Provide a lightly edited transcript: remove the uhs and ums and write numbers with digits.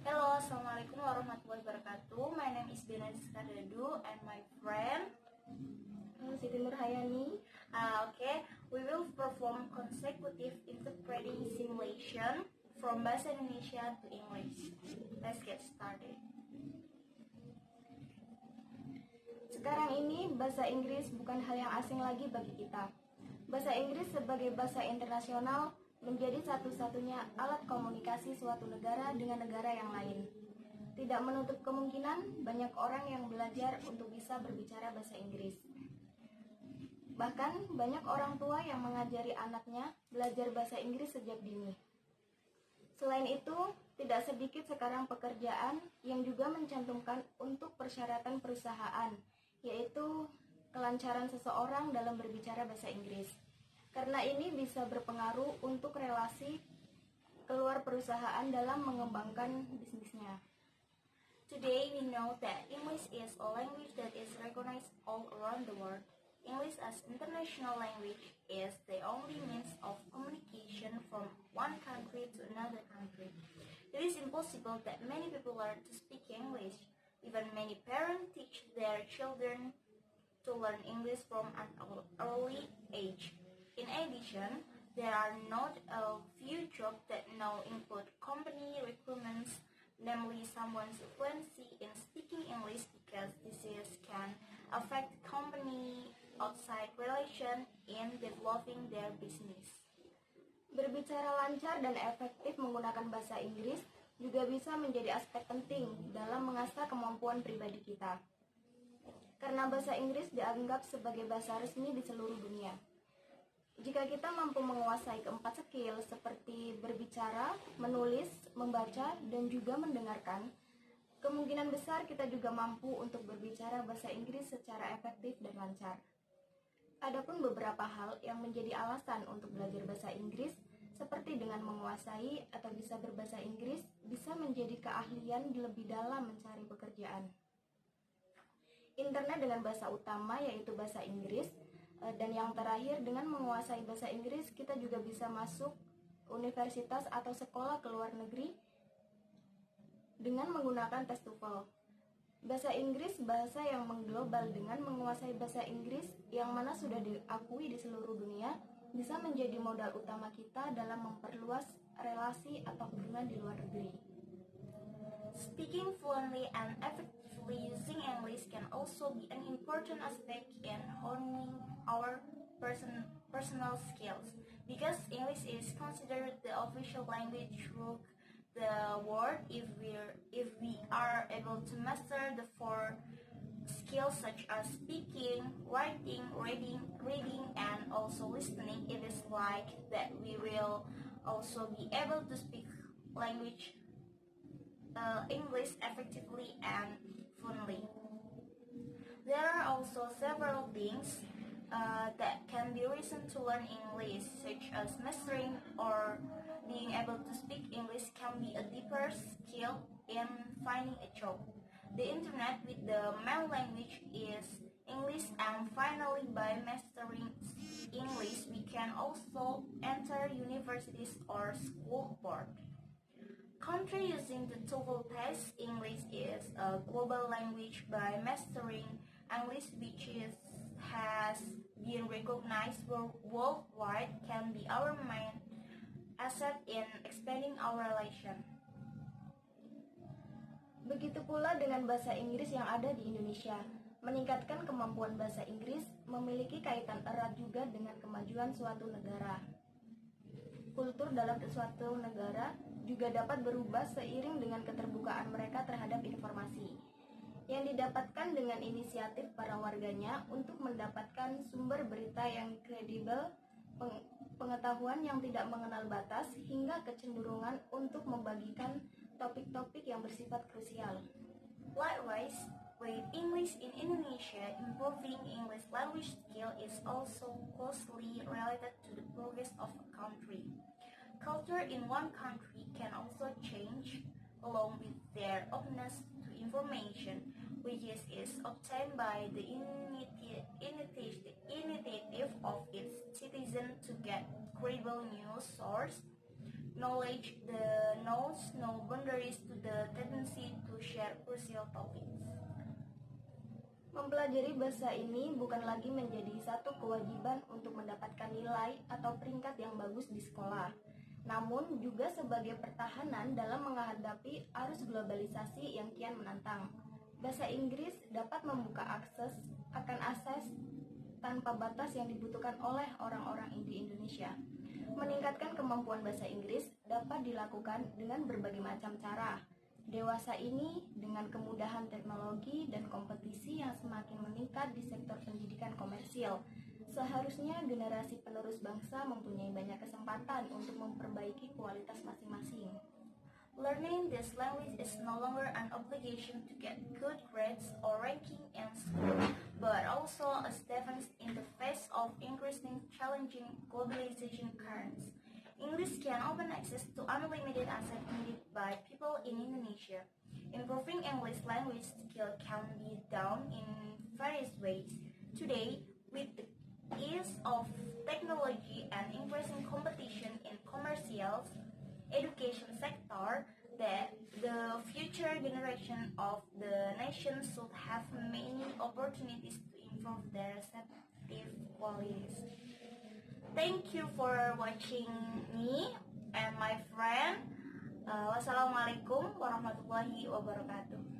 Hello, Assalamualaikum warahmatullahi wabarakatuh. My name is Benadis Kardadu and my friend Siti Nurhayani. Okay, we will perform consecutive interpreting simulation from Bahasa Indonesia to English. Let's get started. Sekarang ini bahasa Inggris bukan hal yang asing lagi bagi kita. Bahasa Inggris sebagai bahasa internasional menjadi satu-satunya alat komunikasi suatu negara dengan negara yang lain. Tidak menutup kemungkinan banyak orang yang belajar untuk bisa berbicara bahasa Inggris. Bahkan banyak orang tua yang mengajari anaknya belajar bahasa Inggris sejak dini. Selain itu, tidak sedikit sekarang pekerjaan yang juga mencantumkan untuk persyaratan perusahaan, yaitu kelancaran seseorang dalam berbicara bahasa Inggris. Karena ini bisa berpengaruh untuk relasi keluar perusahaan dalam mengembangkan bisnisnya. Today we know that English is a language that is recognized all around the world. English as international language is the only means of communication from one country to another country. It is impossible that many people learn to speak English. Even many parents teach their children to learn English from an early age. In addition, there are not a few jobs that now include company requirements, namely someone's fluency in speaking English, because this can affect company outside relation in developing their business. Berbicara lancar dan efektif menggunakan bahasa Inggris juga bisa menjadi aspek penting dalam mengasah kemampuan pribadi kita. Karena bahasa Inggris dianggap sebagai bahasa resmi di seluruh dunia. Jika kita mampu menguasai keempat skill seperti berbicara, menulis, membaca, dan juga mendengarkan, kemungkinan besar kita juga mampu untuk berbicara bahasa Inggris secara efektif dan lancar. Adapun beberapa hal yang menjadi alasan untuk belajar bahasa Inggris, seperti dengan menguasai atau bisa berbahasa Inggris, bisa menjadi keahlian lebih dalam mencari pekerjaan. Internet dengan bahasa utama yaitu bahasa Inggris, dan yang terakhir, dengan menguasai bahasa Inggris, kita juga bisa masuk universitas atau sekolah ke luar negeri dengan menggunakan tes TOEFL. Bahasa Inggris bahasa yang mengglobal. Dengan menguasai bahasa Inggris yang mana sudah diakui di seluruh dunia, bisa menjadi modal utama kita dalam memperluas relasi atau hubungan di luar negeri. Speaking fluently and effectively using English can also be an important aspect in honing our personal skills, because English is considered the official language through the world. If we are able to master the four skills such as speaking, writing, reading, and also listening, it is like that we will also be able to speak language English effectively and fluently. There are also several things that can be reason to learn English, such as mastering or being able to speak English can be a deeper skill in finding a job. The internet with the main language is English, and finally by mastering English we can also enter universities or school board. Country using the TOEFL test, English is a global language. By mastering English, which has been recognized worldwide, can be our main asset in expanding our relation. Begitu pula dengan bahasa Inggris yang ada di Indonesia. Meningkatkan kemampuan bahasa Inggris memiliki kaitan erat juga dengan kemajuan suatu negara. Kultur dalam suatu negara juga dapat berubah seiring dengan keterbukaan mereka terhadap informasi yang didapatkan dengan inisiatif para warganya untuk mendapatkan sumber berita yang kredibel, pengetahuan yang tidak mengenal batas, hingga kecenderungan untuk membagikan topik-topik yang bersifat krusial. Likewise, with English in Indonesia, improving English language skill is also closely related to the progress of a country. Culture in one country can also change along with their openness to information, which is obtained by the initiative of its citizens to get credible news source. Knowledge knows no boundaries to the tendency to share crucial topics. Mempelajari bahasa ini bukan lagi menjadi satu kewajiban untuk mendapatkan nilai atau peringkat yang bagus di sekolah, namun juga sebagai pertahanan dalam menghadapi arus globalisasi yang kian menantang. Bahasa Inggris dapat membuka akses tanpa batas yang dibutuhkan oleh orang-orang di Indonesia. Meningkatkan kemampuan bahasa Inggris dapat dilakukan dengan berbagai macam cara. Dewasa ini dengan kemudahan teknologi dan kompetisi yang semakin meningkat di sektor pendidikan komersil. Seharusnya generasi penerus bangsa mempunyai banyak kesempatan untuk memperbaiki kualitas masing-masing. Learning this language is no longer an obligation to get good grades or ranking in school, but also a defense in the face of increasing challenging globalization currents. English can open access to unlimited assets needed by people in Indonesia. Improving English language skill can be done in various ways. Today, with the ease of technology and increasing competition in commercial education sector, that the future generation of the nation should have many opportunities to improve their respective qualities. Thank you for watching me and my friend. Wassalamualaikum warahmatullahi wabarakatuh.